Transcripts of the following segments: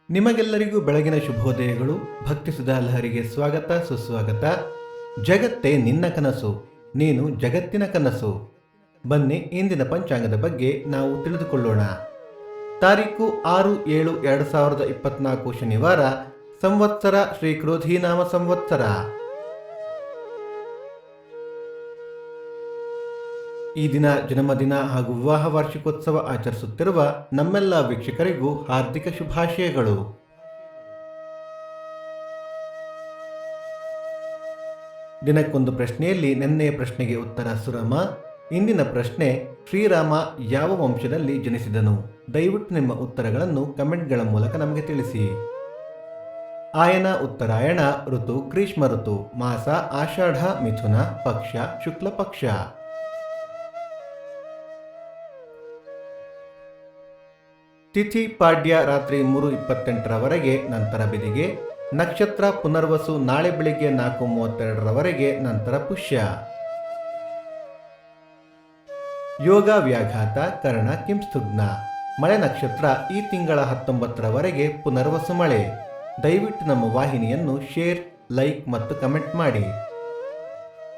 ನಿಮಗೆಲ್ಲರಿಗೂ ಬೆಳಗಿನ ಶುಭೋದಯಗಳು. ಭಕ್ತಿ ಸುಧಾ ಲಹರಿಗೆ ಸ್ವಾಗತ ಸುಸ್ವಾಗತ. ಜಗತ್ತೇ ನಿನ್ನ ಕನಸು, ನೀನು ಜಗತ್ತಿನ ಕನಸು. ಬನ್ನಿ ಇಂದಿನ ಪಂಚಾಂಗದ ಬಗ್ಗೆ ನಾವು ತಿಳಿದುಕೊಳ್ಳೋಣ. ತಾರೀಕು 6/7/2024 ಶನಿವಾರ, ಸಂವತ್ಸರ ಶ್ರೀ ಕ್ರೋಧೀನಾಮ ಸಂವತ್ಸರ. ಈ ದಿನ ಜನ್ಮದಿನ ಹಾಗೂ ವಿವಾಹ ವಾರ್ಷಿಕೋತ್ಸವ ಆಚರಿಸುತ್ತಿರುವ ನಮ್ಮೆಲ್ಲ ವೀಕ್ಷಕರಿಗೂ ಹಾರ್ದಿಕ ಶುಭಾಶಯಗಳು. ದಿನಕ್ಕೊಂದು ಪ್ರಶ್ನೆಯಲ್ಲಿ ನಿನ್ನೆಯ ಪ್ರಶ್ನೆಗೆ ಉತ್ತರ ಸುರಮ. ಇಂದಿನ ಪ್ರಶ್ನೆ, ಶ್ರೀರಾಮ ಯಾವ ವಂಶದಲ್ಲಿ ಜನಿಸಿದನು? ದಯವಿಟ್ಟು ನಿಮ್ಮ ಉತ್ತರಗಳನ್ನು ಕಮೆಂಟ್ಗಳ ಮೂಲಕ ನಮಗೆ ತಿಳಿಸಿ. ಆಯನ ಉತ್ತರಾಯಣ, ಋತು ಗ್ರೀಷ್ಮ ಋತು, ಮಾಸ ಆಷಾಢ ಮಿಥುನ, ಪಕ್ಷ ಶುಕ್ಲ ಪಕ್ಷ. ತಿಥಿ ಪಾಡ್ಯ ರಾತ್ರಿ 3:28 ನಂತರ ಬಿದಿಗೆ. ನಕ್ಷತ್ರ ಪುನರ್ವಸು ನಾಳೆ ಬೆಳಿಗ್ಗೆ 4:32 ನಂತರ ಪುಷ್ಯ. ಯೋಗ ವ್ಯಾಘಾತ ಕರ್ಣ ಕಿಂಸ್ತುಗ್ನ. ಮಳೆ ನಕ್ಷತ್ರ ಈ ತಿಂಗಳ 19 ಪುನರ್ವಸು ಮಳೆ. ದಯವಿಟ್ಟು ನಮ್ಮ ವಾಹಿನಿಯನ್ನು ಶೇರ್, ಲೈಕ್ ಮತ್ತು ಕಮೆಂಟ್ ಮಾಡಿ.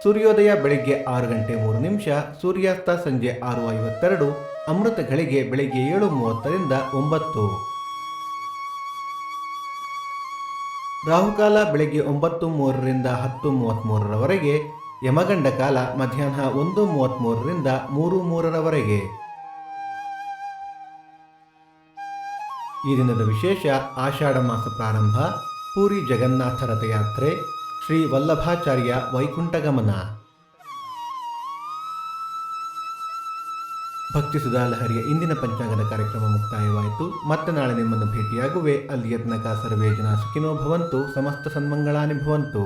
ಸೂರ್ಯೋದಯ ಬೆಳಿಗ್ಗೆ 6:03, ಸೂರ್ಯಾಸ್ತ ಸಂಜೆ 6:52, ಅಮೃತ ಘಳಿಗೆ ಬೆಳಿಗ್ಗೆ 7:30 9. ರಾಹುಕಾಲ ಬೆಳಿಗ್ಗೆ 9:03 10:33, ಯಮಗಂಡ ಕಾಲ ಮಧ್ಯಾಹ್ನ 1:33 3:03. ಈ ದಿನದ ವಿಶೇಷ, ಆಷಾಢ ಮಾಸ ಪ್ರಾರಂಭ, ಪೂರಿ ಜಗನ್ನಾಥ ರಥಯಾತ್ರೆ, ಶ್ರೀ ವಲ್ಲಭಾಚಾರ್ಯ ವೈಕುಂಠ ಗಮನ. ಭಕ್ತಿ ಸುಧಾ ಲಹರಿಯ ಇಂದಿನ ಪಂಚಾಂಗದ ಕಾರ್ಯಕ್ರಮ ಮುಕ್ತಾಯವಾಯಿತು. ಮತ್ತೆ ನಾಳೆ ನಿಮ್ಮನ್ನು ಭೇಟಿಯಾಗುವೆ. ಅಲ್ಲಿಯ ತನಕ ಸರ್ವೇ ಜನ ಸುಖಿನೋ ಭವಂತು, ಸಮಸ್ತ ಸನ್ಮಂಗಳಾನಿ ಭವಂತು.